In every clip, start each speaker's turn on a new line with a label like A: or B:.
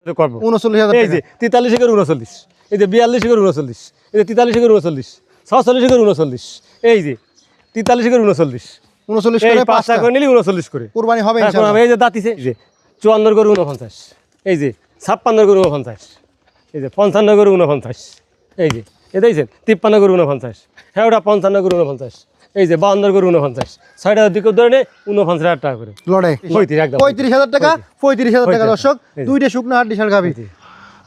A: 39,000 এই যে 43 এর 39, এই যে 42 এর 39, এই যে 43 এর 39, 46 এর 39, এই যে 43 এর 39,
B: 39 করে
A: 5 টাকা করে নিলি 39 করে
B: কুরবানি হবে
A: এখন
B: ইনশাআল্লাহ।
A: এই যে দাঁতিছে, এই যে 54 করে 49, এই যে 56 করে 49, এই যে 55 করে 49, এই যে এটা দেখছেন 53 করে 49, হ্যাঁ ওটা 55 করে 49, এই যে 52 করে 49, 6টার দিকে ধরে নে 49,000 টাকা করে
B: লড়ে 35,000 টাকা, 35,000 টাকা দর্শক, দুইটা শুকনো হাট ডিশাল গাবি।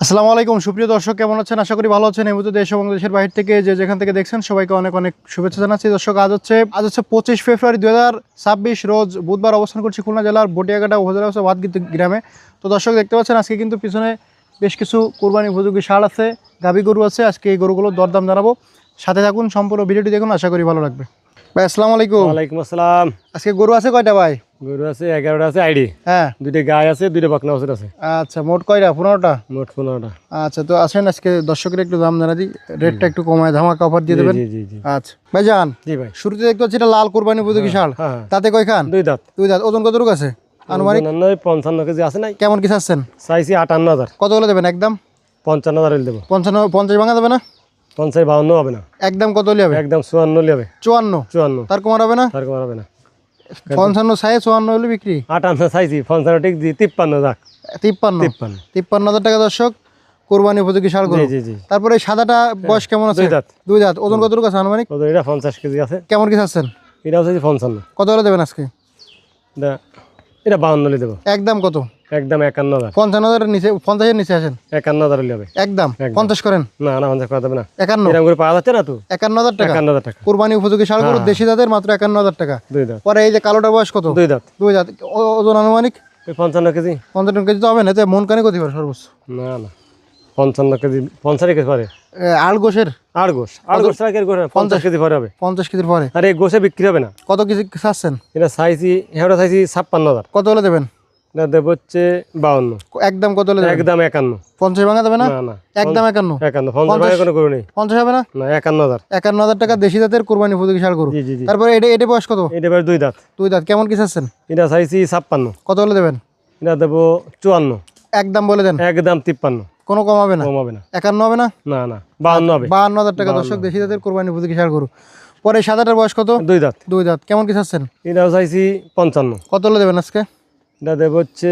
B: আসসালামু আলাইকুম সুপ্রিয় দর্শক, কেমন আছেন? আশা করি ভালো আছেন। এই মুহূর্তে দেশ এবং দেশের বাইরে থেকে যে যেখান থেকে দেখছেন সবাইকে অনেক অনেক শুভেচ্ছা জানাচ্ছি। দর্শক আজ হচ্ছে 25 ফেব্রুয়ারি 2026 রোজ বুধবার। অবস্থান করছি খুলনা জেলার বটিয়াঘাটা উপজেলা ভাতগীত গ্রামে। তো দর্শক দেখতে পাচ্ছেন আজকে কিন্তু পিছনে বেশ কিছু কোরবানি উপযোগী ষাঁড় আছে, গাভী গরু আছে। আজকে এই গরুগুলোর দরদাম জানাবো, সাথে থাকুন, সম্পূর্ণ ভিডিওটি দেখুন, আশা করি ভালো লাগবে। ভাই আসসালামু আলাইকুম।
A: ওয়ালাইকুম আসসালাম।
B: আজকে গরু আছে কয়টা ভাই?
A: গরু আছে 11টা আছে আইডি,
B: হ্যাঁ
A: দুইটা গাই আছে, দুইটা বকনা বাছুর আছে।
B: আচ্ছা, মোট কয়টা? 15টা।
A: মোট 15টা।
B: আচ্ছা, তো আসেন আজকে দর্শকের একটু দাম জানা দিই, রেটটা একটু কমায় ধামাকা অফার দিয়ে দেবেন।
A: জি জি জি
B: আচ্ছা ভাই যান,
A: জি ভাই।
B: শুরুতে দেখতে পাচ্ছি এটা লাল কোরবানি উপযোগী ষাঁড়,
A: হ্যাঁ।
B: তাতে কয় খান?
A: দুই দাঁত।
B: দুই দাঁত। ওজন কতটুকু আছে আনুমানিক?
A: 55 কেজি আছে নাই?
B: কেমন কি চাচ্ছেন?
A: চাইছি 58,000।
B: কত হলে দেবেন? একদম
A: 55,000 দেবো।
B: 50 ভাঙা দেবে না?
A: 50 52 হবে না,
B: একদম কত হলে হবে?
A: একদম 54 হবে।
B: 54? তার কমার হবে না?
A: তার কম হবে না।
B: 55 চাই, 54 হলে বিক্রি।
A: 58 চাইছি, 55 ঠিক জি 53 যাক।
B: 53,000 টাকা দর্শক, কোরবানি উপযোগী ষাঁড় গরু।
A: জি জি জি।
B: তারপরে এই সাদাটা বয়স কেমন আছে?
A: দুই দাঁত।
B: দুই দাঁত। ওজন কতটুকু আছে আনুমানিক?
A: কত এটা? 50 কেজি আছে।
B: কেমন কি চাচ্ছেন?
A: এটাও চাইছি 55।
B: কত হলে দেবেন আজকে?
A: এটা 52 দেবো।
B: একদম কত?
A: একদম 51,000।
B: 55,000 নিচে, 50-এর নিচে আসেন।
A: 51,000 হবে।
B: একদম 50 করেন।
A: না না 50 করা যাবে না।
B: 51?
A: এরকম করে পাওয়া যাচ্ছে না তো।
B: 51,000 টাকা
A: 51,000 টাকা।
B: কোরবানি উপযোগী ষাঁড় গরু,
A: হ্যাঁ।
B: দেশি জাতের, মাত্র 51,000 টাকা।
A: দুই দাঁত।
B: পরে এই যে কালোটার বয়স কত?
A: দুই দাঁত।
B: দুই দাঁত। ওজন আনুমানিক?
A: ওই 55 কেজি।
B: 55 কেজি তো হবে না, এতে মন কানে কত পারে সর্বোচ্চ?
A: না না 55 কেজি, 50 কেজি পরে।
B: আল গোশের
A: আর গোশ ছাড়া কি গোশ 50 কেজি পরে হবে।
B: 50 কেজির পরে।
A: আর এই গোশে বিক্রি হবে না।
B: কত কেজি চাচ্ছেন?
A: এটা চাইছি, এটা চাইছি 56,000।
B: কত হলে দেবেন?
A: এটা দেবো হচ্ছে 52।
B: একদম কত হলে দেবেন?
A: একদম 51।
B: 50 ভাঙা দেবে না?
A: না না
B: একদম 51?
A: 51। 50 ভাঙা কোনো গরু নেই।
B: 50 হবে না?
A: না 51,000।
B: 51,000 টাকা দেশি জাতের কোরবানি উপযোগী ষাঁড় গরু।
A: জি জি জি।
B: তারপরে এটা বয়স কত?
A: এটা এবার দুই দাঁত।
B: দুই দাঁত। কেমন কি চাচ্ছেন?
A: এটা চাইছি 56।
B: কত হলে দেবেন?
A: এটা দেবো 54।
B: একদম বলে দেন।
A: একদম 53।
B: কোনো কম হবে না?
A: কম হবে না।
B: 51 হবে না?
A: না না 52 হবে।
B: 52,000 টাকা দর্শক, দেশি জাতের কোরবানি উপযোগী ষাঁড় গরু। পরে সাদাটার বয়স কত?
A: দুই দাঁত।
B: দুই দাঁত। কেমন কি চাচ্ছেন?
A: এটাও চাইছি 55।
B: কত হলে দেবেন আজকে?
A: এটা দেবো হচ্ছে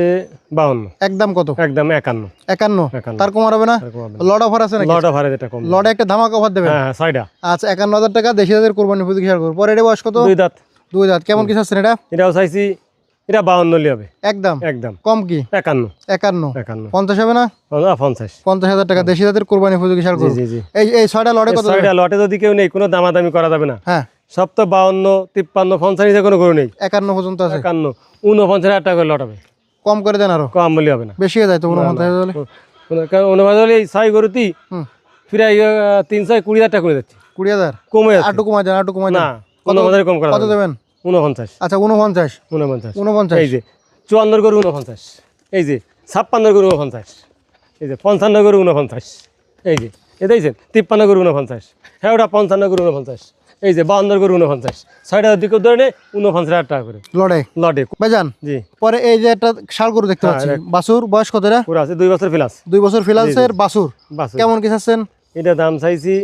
A: 52।
B: একদম কত?
A: একদম 51।
B: 51?
A: 51।
B: তার কমার হবে না?
A: তার কম হবে না।
B: লড অফার আছে নাকি?
A: লটা ভাড়া যেটা কম।
B: লডে একটা ধামাকা অফার দেবেন।
A: হ্যাঁ হ্যাঁ 6টা।
B: আচ্ছা, 51,000 টাকা দেশি জাতের কোরবানি উপযোগী ষাঁড় গরু। পরে এটা বয়স কত?
A: দুই দাঁত।
B: দুই দাঁত। কেমন কি চাচ্ছেন এটা?
A: এটাও চাইছি, এটা 52 হবে।
B: একদম?
A: একদম
B: কম কি?
A: 51।
B: 51?
A: 51।
B: 50 হবে না?
A: 50।
B: 50,000 টাকা দেশি জাতের কোরবানি উপযোগী ষাঁড়
A: জি
B: গরু।
A: জি জি।
B: এই 6টা লডে কত?
A: 6টা লটে যদি কেউ নেই, কোনো দামাদামি করা যাবে না।
B: হ্যাঁ,
A: সব তো 52, 53, 50 নিচে কোনো গরু নেই।
B: 51 পর্যন্ত আছে।
A: 51, 49,000 টাকা করে লট হবে।
B: কম করে দেন আরো?
A: কম বলি হবে না।
B: বেশি হয়ে যায় তো 49,000 হলে?
A: কারণ 49,000 হলে এই 6 গরুতেই
B: হুম,
A: ফিরে 320,000 টাকা করে যাচ্ছে।
B: 20,000?
A: কমে যাচ্ছে।
B: আটু কমায় দেন, আটু কমায় দেন।
A: না 49,000 কম করা
B: কত
A: যাবে না।
B: দেবেন?
A: 49।
B: আচ্ছা, 49?
A: 49।
B: 49?
A: এই যে 54 গরু 49, এই যে 56 গরু 49, এই যে 55 গরু 49, এই যে এ দেখছেন 53 গরু 49, হ্যাঁ ওটা 55 গরু 49, এই যে 52 গরু 49, 6টার দিকে ধরে নে 49,000 টাকা করে
B: লড়ে
A: লটে।
B: ভাইজান,
A: জি।
B: পরে এই যে একটা ষাঁড় গরু দেখতে পাচ্ছি, বাছুর বয়স কত? এরা
A: পুরো আছে 2 বছর প্লাস।
B: 2 বছর ফিলান্সের বাছুর।
A: বাছুর।
B: কেমন কি চাচ্ছেন?
A: এটা দাম চাইছি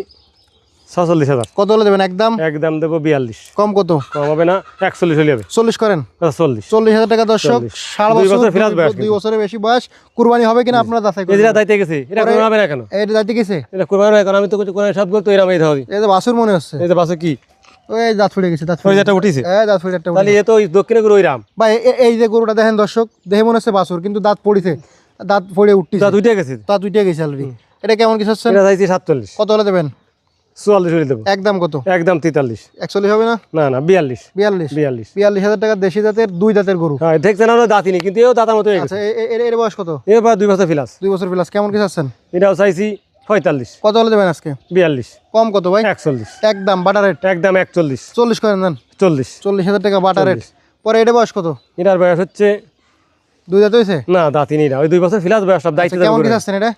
A: 46,000।
B: কত হলে দেবেন? একদম?
A: একদম দেবো 42।
B: কম কত?
A: কম হবে না, 41 হলে হবে।
B: 40 করেন?
A: 40।
B: 40,000 টাকা দর্শক,
A: 40
B: ষাঁড়
A: 2
B: বাছুর,
A: বছর প্লাস বয়স।
B: 2 বছরের বেশি বয়স। কুরবানি হবে কিনা আপনারা যাচাই করুন।
A: এরা দাইতে গেছে, এটা কোরবানি হবে না কেন?
B: এটা যাইতে গেছে?
A: এটা কোরবানি হবে কেন? আমি তো কিছু কোরবানি সব করতে এরাম এই ধরি।
B: এই যে বাছুর মনে হচ্ছে।
A: এই যে বাছুর কি
B: ওই দাঁত ফুটে গেছে, দাঁত
A: ওই
B: ফুটে
A: যেটা উঠিছে।
B: দাঁত ফুটে একটা
A: তাহলে এ তো ওই দক্ষিণে গরু ওইরাম।
B: ভাই এই যে গরুটা দেখেন দর্শক, দেখে মনে হচ্ছে বাছুর, কিন্তু দাঁত পড়িছে, দাঁত পড়ে উঠতেছে,
A: দাঁত উঠে গেছে।
B: দাঁত উঠে গেছে অলরেডি। এটা কেমন কি চাচ্ছেন?
A: এটা চাইছি 47।
B: কত হলে দেবেন?
A: 44 হলে দেবো।
B: একদম কত?
A: একদম 43।
B: 41 হবে না?
A: না না 42।
B: 42? 42,000 টাকা দেশি জাতের, 2 দাঁতের গরু।
A: হ্যাঁ দেখছেন আমরা দাঁতই নেই, কিন্তু এও দাঁতার মতো হয়ে গেছে।
B: আচ্ছা, এর বয়স কত?
A: এবার 2 বছর প্লাস।
B: 2 বছর প্লাস। কেমন কি চাচ্ছেন?
A: এটাও চাইছি 45।
B: কত হলে দেবেন আজকে?
A: 42।
B: কম কত ভাই?
A: 41।
B: একদম বাটার রেট।
A: একদম 41।
B: 40 করেন দেন।
A: 40।
B: 40,000 টাকা বাটার রেট। পরে এটা বয়স কত?
A: এটার বয়স হচ্ছে
B: 2 দাঁত হয়েছে?
A: না দাঁতই নেই, ওই 2 বছর প্লাস বয়স, সব দায়িত্ব।
B: কেমন কি চাচ্ছেন এটা?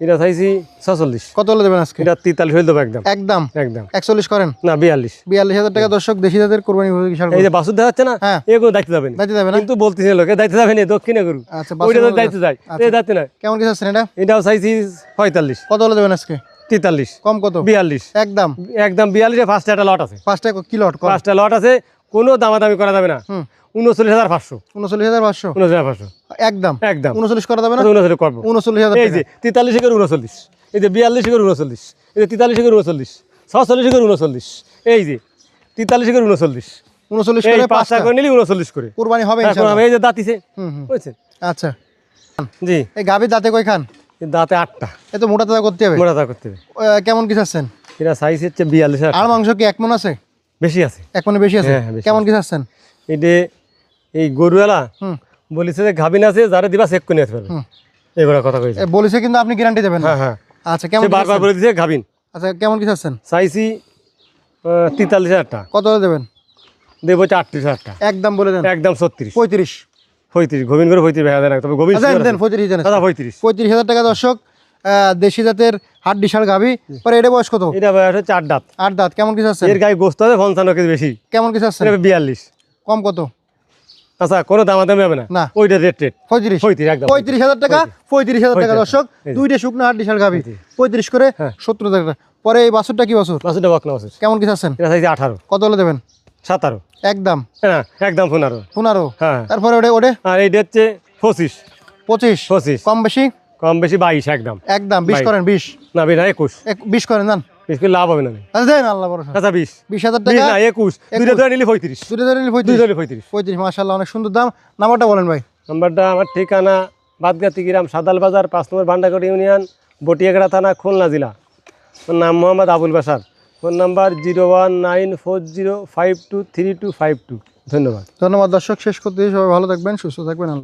A: এটা চাইছি 46।
B: কত হলে দেবেন আজকে?
A: এটা 43 হয়ে দেবো একদম
B: একদম
A: একদম
B: 41 করেন।
A: না 42।
B: 42,000 টাকা দর্শক, দেশি জাতের কোরবানি উপযোগী ষাঁড়
A: এই
B: গরু।
A: যে বাসুর দেখাচ্ছে না,
B: হ্যাঁ।
A: এগুলো দায়িত্ব যাবে না,
B: দাইতে যাবে না?
A: কিন্তু বলতেছি লোকে দায়িত্ব যাবে না, দক্ষিণে গরু
B: আচ্ছা,
A: ওইটা
B: বাসুর
A: দায়িত্ব যায়,
B: আচ্ছা।
A: এই দায়িত্ব না।
B: কেমন কি চাচ্ছেন এটা?
A: এটাও চাইছি 45।
B: কত হলে দেবেন আজকে?
A: 43।
B: কম কত?
A: 42
B: একদম
A: একদম 42। ফার্স্টে একটা লট আছে,
B: 5 টাকা কি লট?
A: 5টা লট আছে, কোনো দামাদামি করা যাবে না।
B: 39,500
A: 39,500 39,500
B: একদম
A: একদম
B: 39 করা যাবে না?
A: 39 করবো।
B: 39,000
A: এই যে 43 করে 39, এই যে 42 করে 39, এই যে 43 করে 39, 46 করে 39, এই যে 43 করে 39,
B: 39
A: এই
B: করে
A: 5 টাকা করে নিলি 39 করে
B: কুরবানি হবে
A: এখন
B: ইনশাআল্লাহ।
A: এই যে দাঁতিছে,
B: হুম।
A: বুঝছেন?
B: আচ্ছা,
A: জি,
B: এই গাভীর দাঁতে কয় খান?
A: এই দাঁতে 8টা,
B: এত মোটা তাজা করতে হবে।
A: মোটা করতে হবে।
B: কেমন কি চাচ্ছেন?
A: এটা সাইজ হচ্ছে 42।
B: আর মাংস কি 1 মণ আছে?
A: বেশি আছে,
B: 1 মণে বেশি আছে।
A: হ্যাঁ, বেশি
B: কেমন কি চাচ্ছেন?
A: এটা এই গরুওয়ালা
B: হুম।
A: বলেছে যে গাভিন আছে, যারা দিবা চেক করে নিতে পারবে, এগুলো কথা কইছে।
B: বলেছে কিন্তু আপনি গ্যারান্টি দেবেন না?
A: হ্যাঁ হ্যাঁ,
B: আচ্ছা, কেমন
A: সে
B: কি
A: বারবার
B: চাচ্ছেন?
A: বলে দিছে গাভিন।
B: আচ্ছা, কেমন কি চাচ্ছেন?
A: চাইছি 43,000 টাকা,
B: কত হলে দেবেন?
A: দেবো 38,000 টাকা
B: একদম বলে দেন।
A: একদম 36
B: 35।
A: 35 গোবিন্দ করে 35 দেখা যায় না, তবে গোবিন্দ
B: দেন দেন 35 দেন।
A: দাদা 35।
B: 35,000 টাকা দর্শক, দেশি জাতের হাড্ডি ষাঁড় গাভী। পরে এটা বয়স কত?
A: এটা বয়স হচ্ছে 8 দাঁত।
B: 8 দাঁত। কেমন কি চাচ্ছেন?
A: এর গায়ে গোস্ত আছে 55 কেজি বেশি।
B: কেমন কি চাচ্ছেন?
A: এটা 42।
B: কম কত?
A: আচ্ছা, কোনো দামাদামি হবে না,
B: না।
A: ওইটা রেট
B: 35।
A: 35 একদম
B: 35,000 টাকা। 35,000 টাকা দর্শক, দুইটা শুকনো হাড্ডি ষাঁড় গাভী। 35 করে
A: হ্যাঁ।
B: 70,000 টাকা। পরে এই বাছুরটা কি বাছুর?
A: বাসুটা বকনা বাসুর।
B: কেমন কি চাচ্ছেন?
A: এটা চাইছি 18।
B: কত হলে দেবেন?
A: 17।
B: একদম
A: হ্যাঁ একদম 15।
B: 15।
A: হ্যাঁ,
B: তারপরে ওটা ওটা
A: আর এইটা হচ্ছে 25।
B: 25। কম বেশি?
A: কম বেশি 22 একদম।
B: একদম 20
A: 22
B: করেন। 20
A: না বিনা 21।
B: 20 করেন জান।
A: 20 করে লাভ হবে না।
B: আচ্ছা দেন, আল্লাহ ভরসা।
A: আচ্ছা 20।
B: 20,000
A: 20
B: টাকা।
A: না 21, দুইটা ধরে নিলি 35।
B: দুটো ধরে নিলে
A: দুই
B: 35।
A: ধরে 35।
B: 35 মাশাআল্লাহ, অনেক সুন্দর দাম। নাম্বারটা বলেন ভাই।
A: নাম্বারটা আমার ঠিকানা বাদগাতি গ্রাম, সাদাল বাজার, 5 নম্বর ভান্ডারকোট ইউনিয়ন, বটিয়াগড়া থানা, খুলনা জেলা। ওর নাম মোহাম্মদ আবুল বাশার। Phone number 01940523252। ধন্যবাদ।
B: ধন্যবাদ দর্শক, শেষ করতে সবাই ভালো থাকবেন, সুস্থ থাকবেন। আল্লাহ।